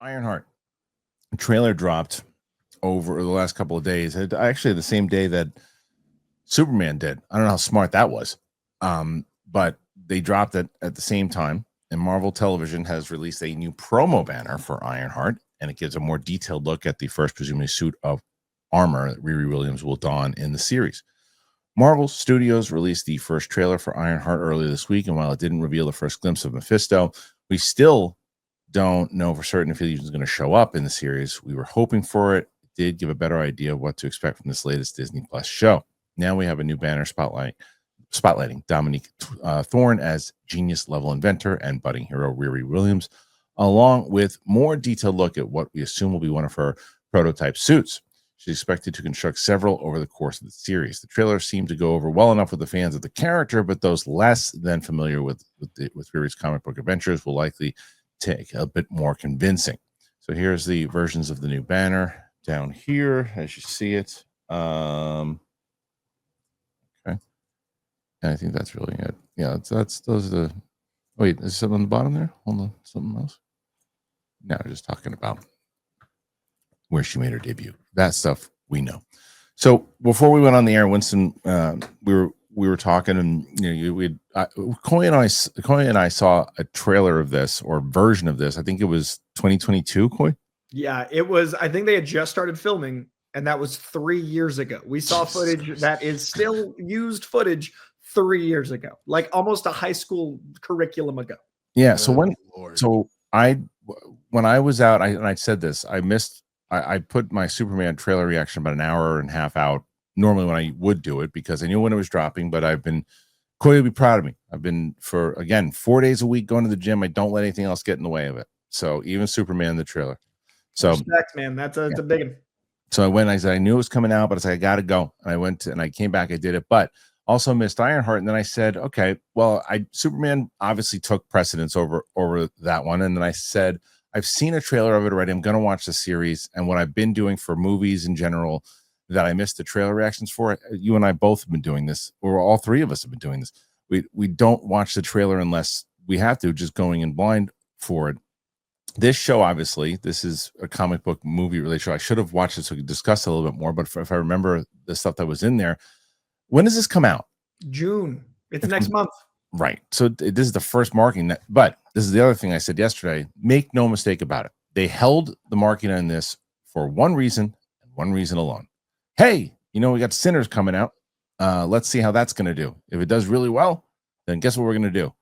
Ironheart trailer dropped over the last couple of days. Actually, the same day that Superman did. I don't know how smart that was, but they dropped it at the same time. And Marvel Television has released a new promo banner for Ironheart, and it gives a more detailed look at the first, presumably, suit of armor that Riri Williams will don in the series. Marvel Studios released the first trailer for Ironheart earlier this week, and while it didn't reveal the first glimpse of Mephisto, we still don't know for certain if he's going to show up in the series. We were hoping for it. It did give a better idea of what to expect from this latest Disney Plus show. Now we have a new banner spotlighting Dominique Thorne as genius-level inventor and budding hero Riri Williams, along with more detailed look at what we assume will be one of her prototype suits. She's expected to construct several over the course of the series. The trailer seemed to go over well enough with the fans of the character, but those less than familiar with Riri's comic book adventures will likely take a bit more convincing. So here's the versions of the new banner down here as you see it. Okay. And I think that's really it. Yeah, that's those are the. Wait, is something on the bottom there? Hold on, something else. No, we're just talking about where she made her debut. That stuff we know. So before we went on the air, Winston, we were talking, and Coy and I saw a trailer of this or version of this. I think it was 2022. Coy. Yeah, it was. I think they had just started filming, and that was 3 years ago. We saw footage that is still used footage 3 years ago, like almost a high school curriculum ago. Yeah. So when I was out, I said this, I put my Superman trailer reaction about an hour and a half out normally when I would do it because I knew when it was dropping, but Coy will be proud of me. I've been for, again, 4 days a week going to the gym. I don't let anything else get in the way of it. So even Superman, the trailer. So respect, man. That's a big one. So I went, I said, I knew it was coming out, but I said, I got to go. And I went and I came back, I did it, but also missed Ironheart. And then I said, okay, well, Superman obviously took precedence over that one. And then I said, I've seen a trailer of it already. I'm going to watch the series. And what I've been doing for movies in general that I missed the trailer reactions for, you and I both have been doing this, or all three of us have been doing this. We don't watch the trailer unless we have to, just going in blind for it. This show, obviously, this is a comic book movie related show. I should have watched it so we could discuss it a little bit more. But if I remember the stuff that was in there, when does this come out? June. It's next month. Right. So this is the first marketing. But this is the other thing I said yesterday. Make no mistake about it. They held the marketing on this for one reason and one reason alone. Hey, we got Sinners coming out. Let's see how that's going to do. If it does really well, then guess what we're going to do?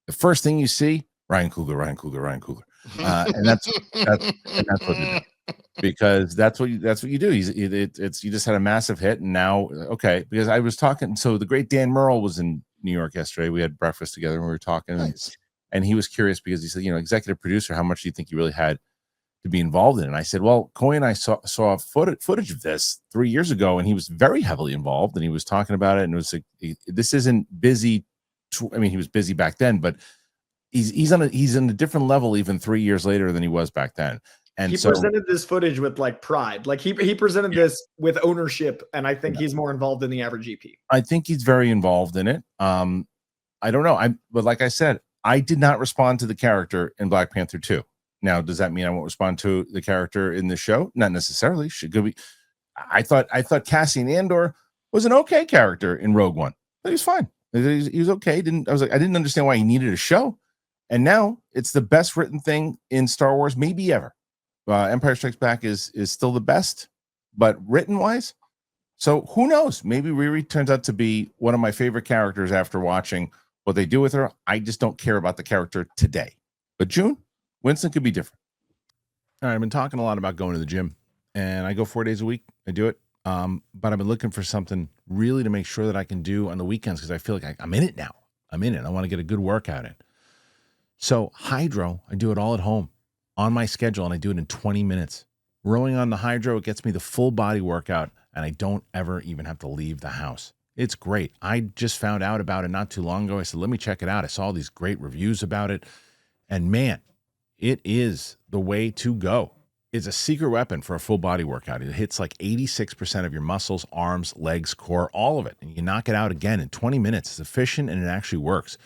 The first thing you see, Ryan Coogler. And that's what it is. Because that's what you do. You just had a massive hit, and now okay. Because I was talking, so the great Dan Murrell was in New York yesterday. We had breakfast together, and we were talking, nice. and he was curious because he said, executive producer, how much do you think you really had to be involved in it? And I said, well, Coy and I saw footage of this 3 years ago, and he was very heavily involved, and he was talking about it, and it was like, this isn't busy. He was busy back then, but he's on a different level even 3 years later than he was back then. And he presented this footage with pride. Like he presented this with ownership, and I think he's more involved than the average EP. I think he's very involved in it. I don't know. But like I said, I did not respond to the character in Black Panther 2. Now, does that mean I won't respond to the character in the show? Not necessarily. Could be. I thought Cassian Andor was an okay character in Rogue One. But he was fine. He was okay. I didn't understand why he needed a show. And now it's the best written thing in Star Wars, maybe ever. Empire Strikes Back is still the best, but written wise. So who knows? Maybe Riri turns out to be one of my favorite characters after watching what they do with her. I just don't care about the character today. But June, Winston could be different. All right, I've been talking a lot about going to the gym, and I go 4 days a week. I do it. But I've been looking for something really to make sure that I can do on the weekends because I feel like I'm in it now. I'm in it. I want to get a good workout in. So Hydrow, I do it all at home on my schedule, and I do it in 20 minutes. Rowing on the Hydrow, it gets me the full body workout, and I don't ever even have to leave the house. It's great. I just found out about it not too long ago. I said, let me check it out. I saw all these great reviews about it, and man, it is the way to go. It's a secret weapon for a full body workout. It hits like 86% of your muscles, arms, legs, core, all of it, and you knock it out again in 20 minutes. It's efficient, and it actually works.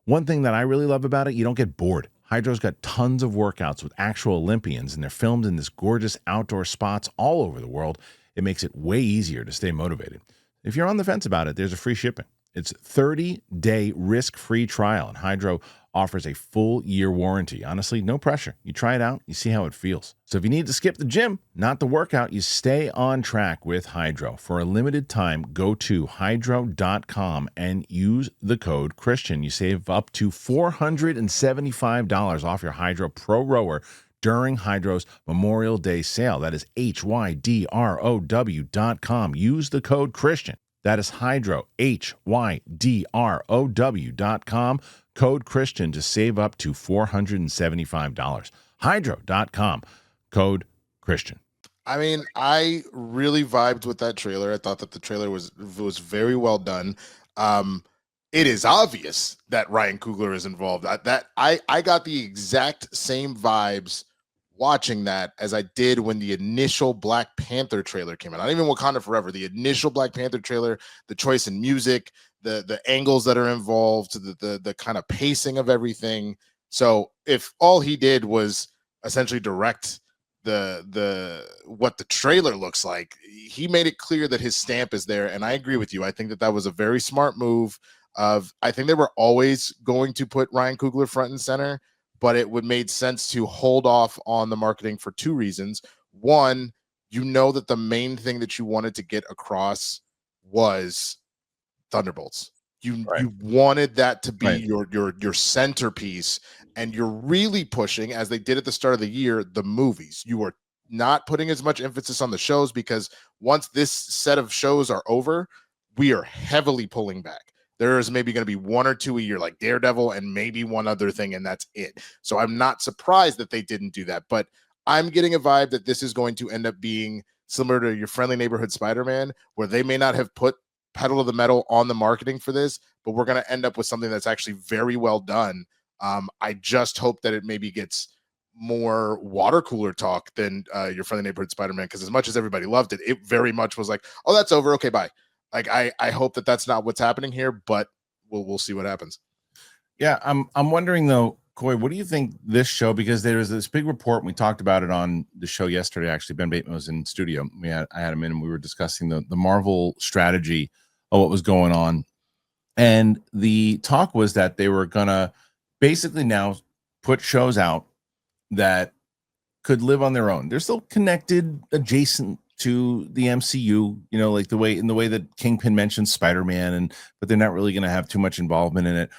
One thing that I really love about it, you don't get bored. Hydrow's got tons of workouts with actual Olympians, and they're filmed in this gorgeous outdoor spots all over the world. It makes it way easier to stay motivated. If you're on the fence about it, there's a free shipping. It's a 30-day risk-free trial, and Hydrow offers a full year warranty. Honestly, no pressure. You try it out, you see how it feels. So if you need to skip the gym, not the workout, you stay on track with Hydrow. For a limited time, go to hydrow.com and use the code Kristian. You save up to $475 off your Hydrow Pro Rower during Hydrow's Memorial Day sale. That is hydrow.com. Use the code Kristian. That is Hydrow, hydrow.com. Code Kristian to save up to $475. Hydrow.com. Code Kristian. I mean, I really vibed with that trailer. I thought that the trailer was very well done. It is obvious that Ryan Coogler is involved. I got the exact same vibes watching that as I did when the initial Black Panther trailer came out. Not even Wakanda Forever, the initial Black Panther trailer, the choice in music, the angles that are involved, the kind of pacing of everything. So if all he did was essentially direct what the trailer looks like, he made it clear that his stamp is there. And I agree with you. I think that was a very smart move. I think they were always going to put Ryan Coogler front and center, but it would made sense to hold off on the marketing for two reasons. One, you know that the main thing that you wanted to get across was Thunderbolts. You wanted that to be your centerpiece, and you're really pushing, as they did at the start of the year, the movies. You are not putting as much emphasis on the shows, because once this set of shows are over, we are heavily pulling back. There is maybe going to be one or two a year, like Daredevil, and maybe one other thing, and that's it. So I'm not surprised that they didn't do that, but I'm getting a vibe that this is going to end up being similar to your friendly neighborhood Spider-Man, where they may not have put pedal to the metal on the marketing for this, but we're going to end up with something that's actually very well done. I just hope that it maybe gets more water cooler talk than your friendly neighborhood Spider-Man, because as much as everybody loved it, it very much was like, oh, that's over. Okay, bye. Like, I hope that that's not what's happening here, but we'll see what happens. Yeah, I'm wondering though, Coy, what do you think this show? Because there was this big report, and we talked about it on the show yesterday. Actually, Ben Bateman was in studio. I had him in, and we were discussing the Marvel strategy of what was going on, and the talk was that they were gonna basically now put shows out that could live on their own. They're still connected, adjacent to the MCU, you know, like the way that Kingpin mentioned Spider-Man, but they're not really going to have too much involvement in it.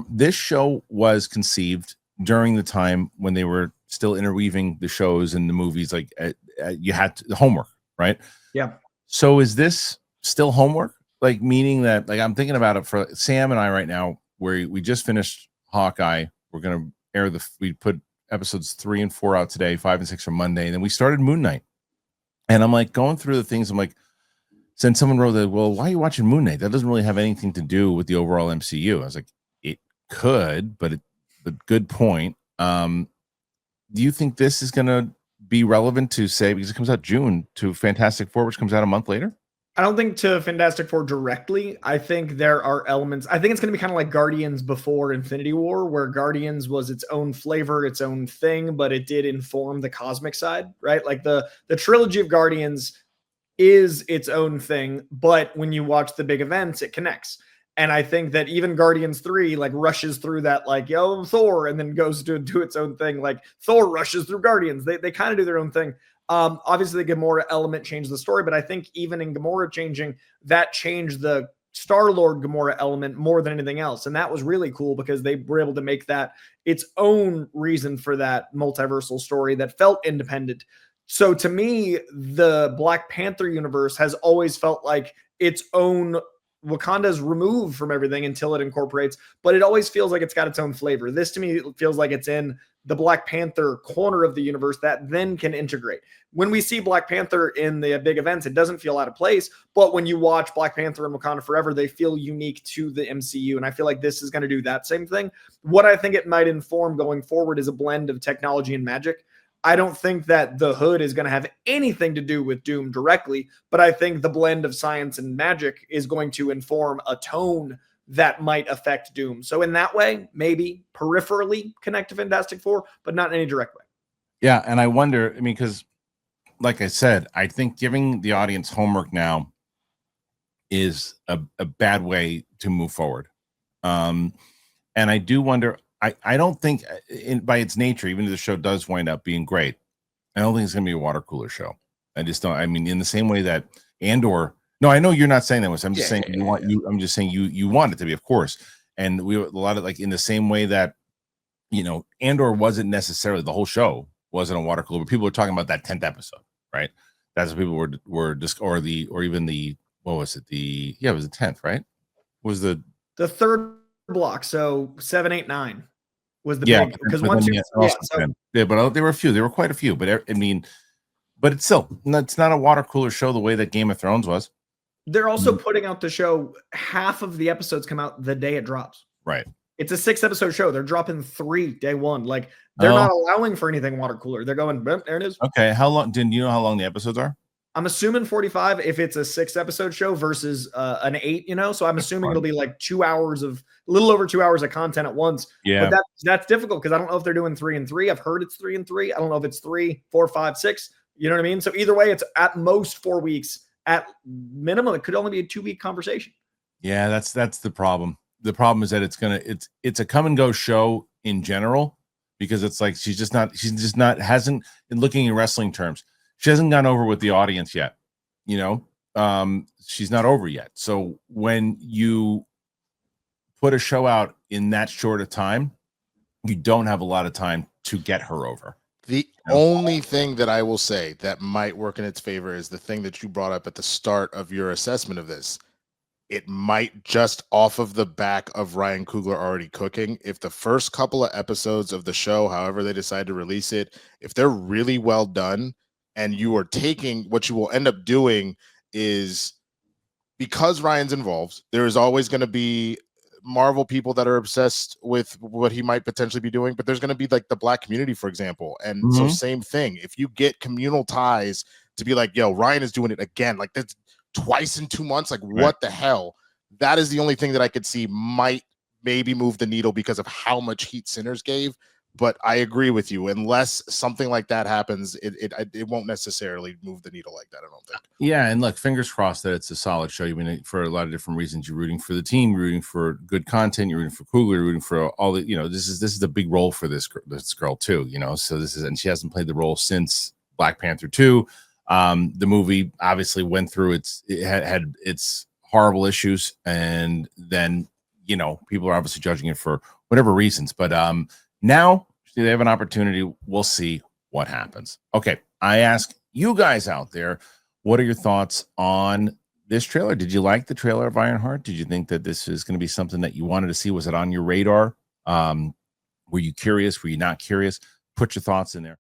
This show was conceived during the time when they were still interweaving the shows and the movies. Like you had the homework, right? Yeah. So is this still homework? Like, meaning that, like, I'm thinking about it for Sam and I right now, where we just finished Hawkeye. We're going to air we put episodes 3 and 4 out today, 5 and 6 on Monday. And then we started Moon Knight. And I'm like going through the things. I'm like, since someone wrote that, well, why are you watching Moon Knight? That doesn't really have anything to do with the overall MCU. I was like, it could, but good point. Do you think this is going to be relevant to, say, because it comes out June, to Fantastic Four, which comes out a month later? I don't think to Fantastic Four directly. I think there are elements. I think it's going to be kind of like Guardians before Infinity War, where Guardians was its own flavor, its own thing, but it did inform the cosmic side, right? Like the trilogy of Guardians is its own thing, but when you watch the big events, it connects. And I think that even Guardians 3 like rushes through that, like, yo, Thor, and then goes to do its own thing. Like Thor rushes through Guardians. They kind of do their own thing. Obviously the Gamora element changed the story, but I think even in Gamora changing, that changed the Star-Lord Gamora element more than anything else. And that was really cool because they were able to make that its own reason for that multiversal story that felt independent. So to me, the Black Panther universe has always felt like its own. Wakanda's removed from everything until it incorporates, but it always feels like it's got its own flavor. This to me feels like it's in the Black Panther corner of the universe that then can integrate. When we see Black Panther in the big events, it doesn't feel out of place, but when you watch Black Panther and Wakanda Forever, they feel unique to the MCU, and I feel like this is going to do that same thing. What I think it might inform going forward is a blend of technology and magic. I don't think that the Hood is going to have anything to do with Doom directly, but I think the blend of science and magic is going to inform a tone that might affect Doom. So in that way, maybe peripherally connect to Fantastic Four, but not in any direct way. Yeah, and I wonder, I mean, because like I said, I think giving the audience homework now is a bad way to move forward. And I do wonder, I don't think by its nature, even if the show does wind up being great, I don't think it's going to be a water cooler show. I just don't. I mean, in the same way that Andor. No, I know you're not saying that. I'm just saying you want you. I'm just saying you want it to be, of course. And we a lot of like in the same way that Andor wasn't necessarily the whole show wasn't a water cooler. But people were talking about that 10th episode, right? That's what people were just or even the what was it? It was the 10th, right? Was the third block? So 7, 8, 9 was the big because but 1, 2, but there were a few. There were quite a few. But I mean. But it's not a water cooler show the way that Game of Thrones was. They're also putting out the show. Half of the episodes come out the day it drops. Right. It's a 6-episode show. They're dropping 3 day one. Like they're not allowing for anything water cooler. They're going, there it is. Okay. How long? Do you know how long the episodes are? I'm assuming 45 if it's a 6-episode show versus an 8, So I'm assuming it'll be like 2 hours a little over 2 hours of content at once. Yeah. But that's difficult because I don't know if they're doing 3 and 3. I've heard it's 3 and 3. I don't know if it's 3, 4, 5, 6. You know what I mean? So either way, it's at most 4 weeks. At minimum, it could only be a 2-week conversation. Yeah, that's the problem. The problem is that it's a come and go show in general because it's like she's just not hasn't in looking in wrestling terms. She hasn't gone over with the audience yet. She's not over yet. So when you put a show out in that short a time, you don't have a lot of time to get her over. The only thing that I will say that might work in its favor is the thing that you brought up at the start of your assessment of this. It might just off of the back of Ryan Coogler already cooking. If the first couple of episodes of the show, however they decide to release it, if they're really well done and you are taking what you will end up doing is because Ryan's involved, there is always going to be Marvel people that are obsessed with what he might potentially be doing, but there's going to be like the Black community, for example. And so same thing. If you get communal ties to be like, yo, Ryan is doing it again, like that's twice in 2 months. Like what the hell? That is the only thing that I could see might maybe move the needle because of how much heat Sinners gave. But I agree with you. Unless something like that happens, it won't necessarily move the needle like that, I don't think. Yeah, and look, fingers crossed that it's a solid show. I mean, for a lot of different reasons, you're rooting for the team, you're rooting for good content, you're rooting for Coogler, you're rooting for all the. This is a big role for this girl too. So and she hasn't played the role since Black Panther 2. The movie obviously went through it had its horrible issues, and then people are obviously judging it for whatever reasons, but now they have an opportunity. We'll see what happens. Okay, I ask you guys out there, what are your thoughts on this trailer? Did you like the trailer of Ironheart? Did you think that this is going to be something that you wanted to see? Was it on your radar? Were you curious? Were you not curious? Put your thoughts in there.